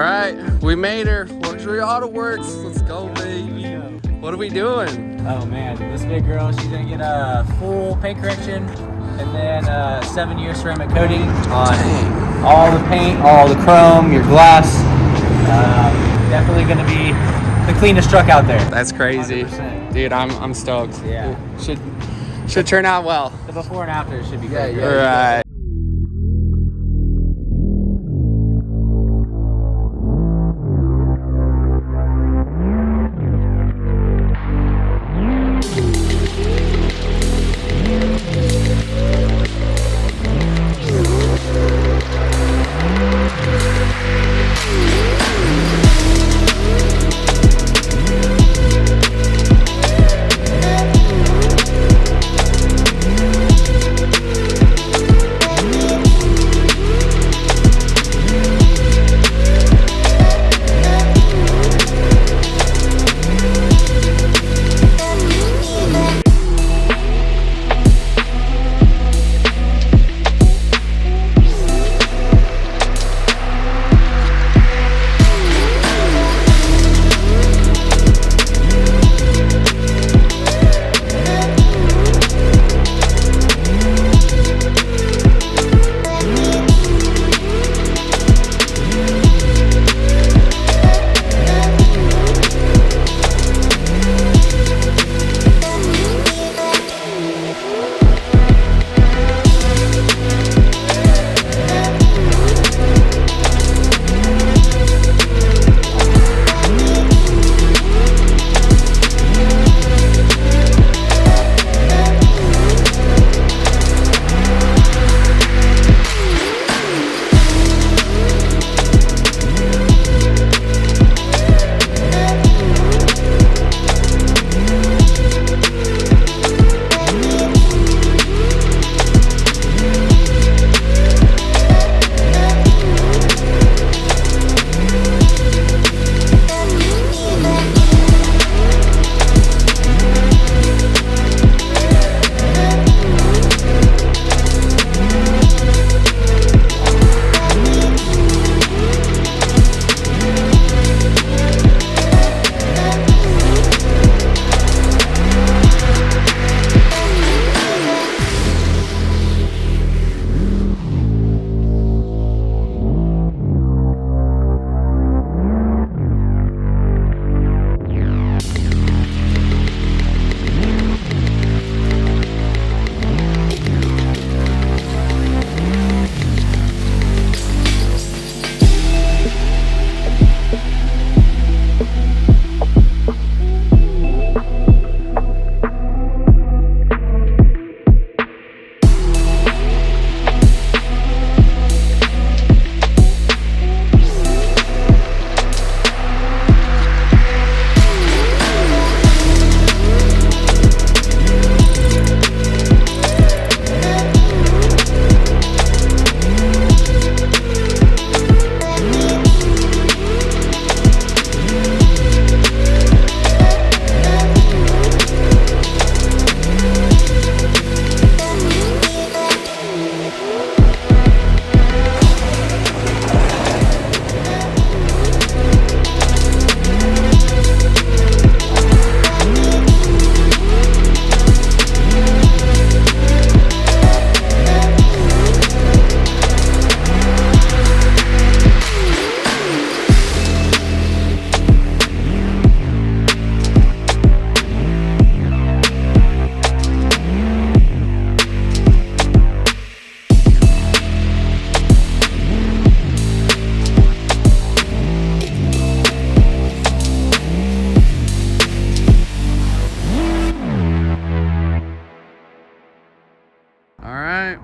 right, we made her. Luxury Auto Works. Let's go, baby. What are we doing? Oh man, this big girl, she's gonna get a full paint correction and then 7-year ceramic coating on all the paint, all the chrome, your glass. Definitely gonna be the cleanest truck out there. That's crazy. 100%. Dude, I'm stoked. Yeah. Should turn out well. The before and after should be great. All right.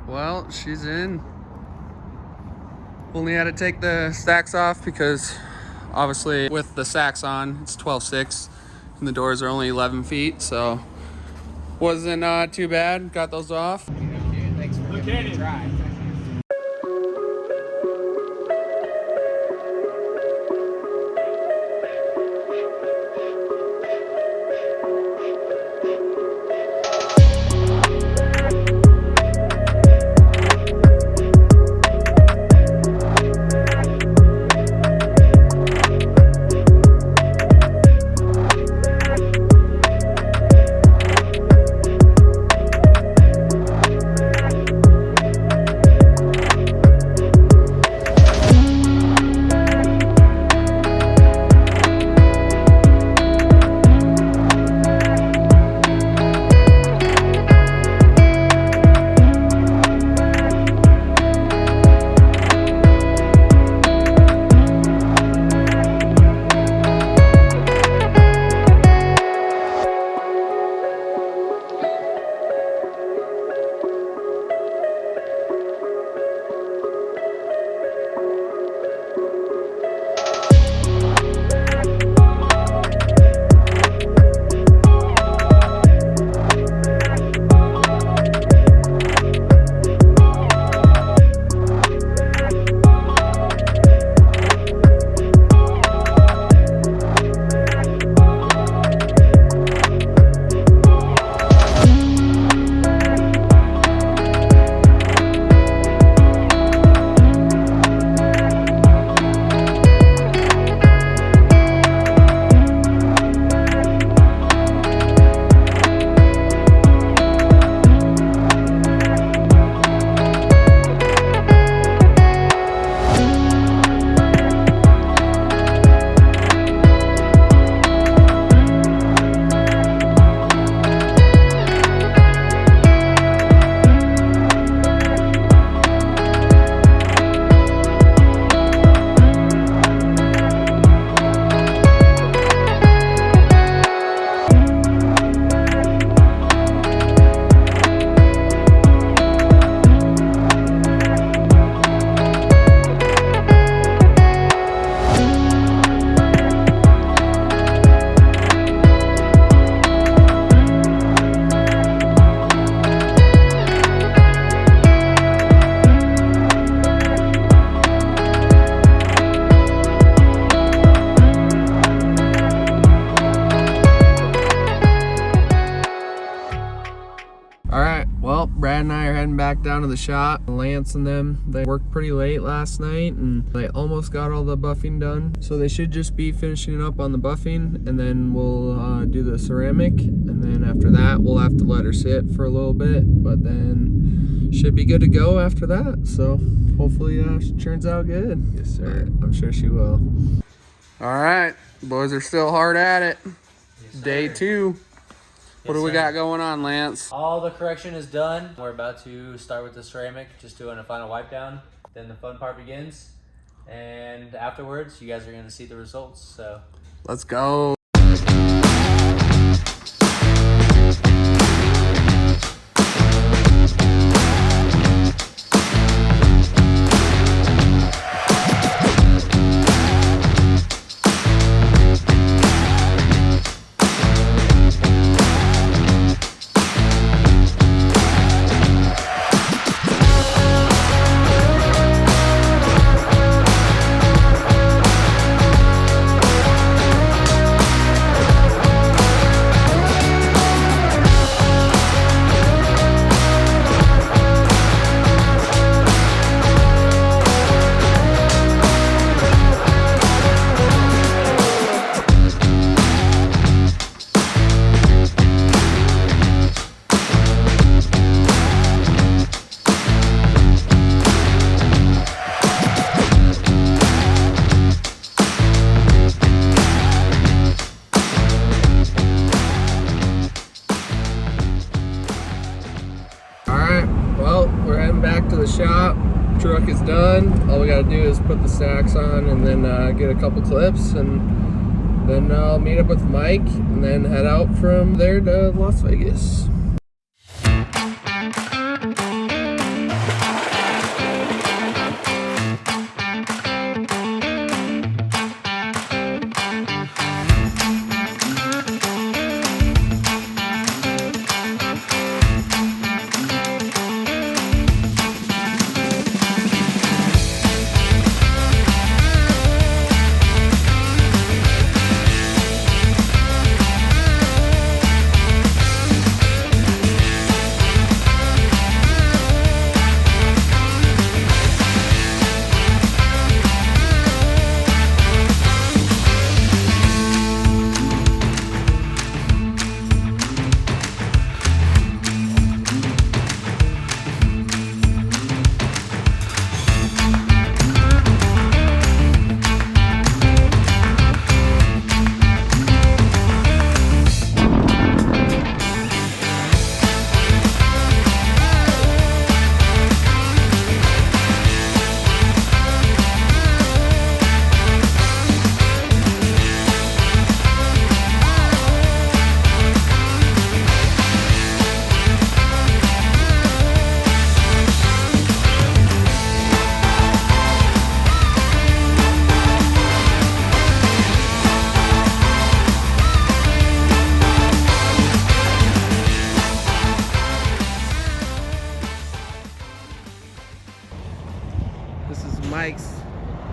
Well, she's in. Only had to take the stacks off because obviously with the stacks on, it's 12.6 and the doors are only 11 feet, so wasn't too bad. Got those off. Thanks for giving it a try. Brad and I are heading back down to the shop. Lance and them, they worked pretty late last night and they almost got all the buffing done. So they should just be finishing up on the buffing, and then we'll do the ceramic. And then after that, we'll have to let her sit for a little bit, but then should be good to go after that. So hopefully she turns out good. Yes, sir. I'm sure she will. All right, boys are still hard at it. Yes, Day 2. What do we got going on, Lance? All the correction is done. We're about to start with the ceramic, just doing a final wipe down. Then the fun part begins. And afterwards, you guys are gonna see the results, so. Let's go. Back to the shop. Truck is done. All we gotta do is put the stacks on and then get a couple clips, and then I'll meet up with Mike and then head out from there to Las Vegas.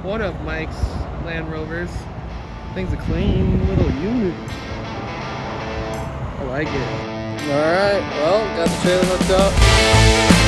One of Mike's Land Rovers. Thing's a clean little unit. I like it. Alright, well, got the trailer hooked up.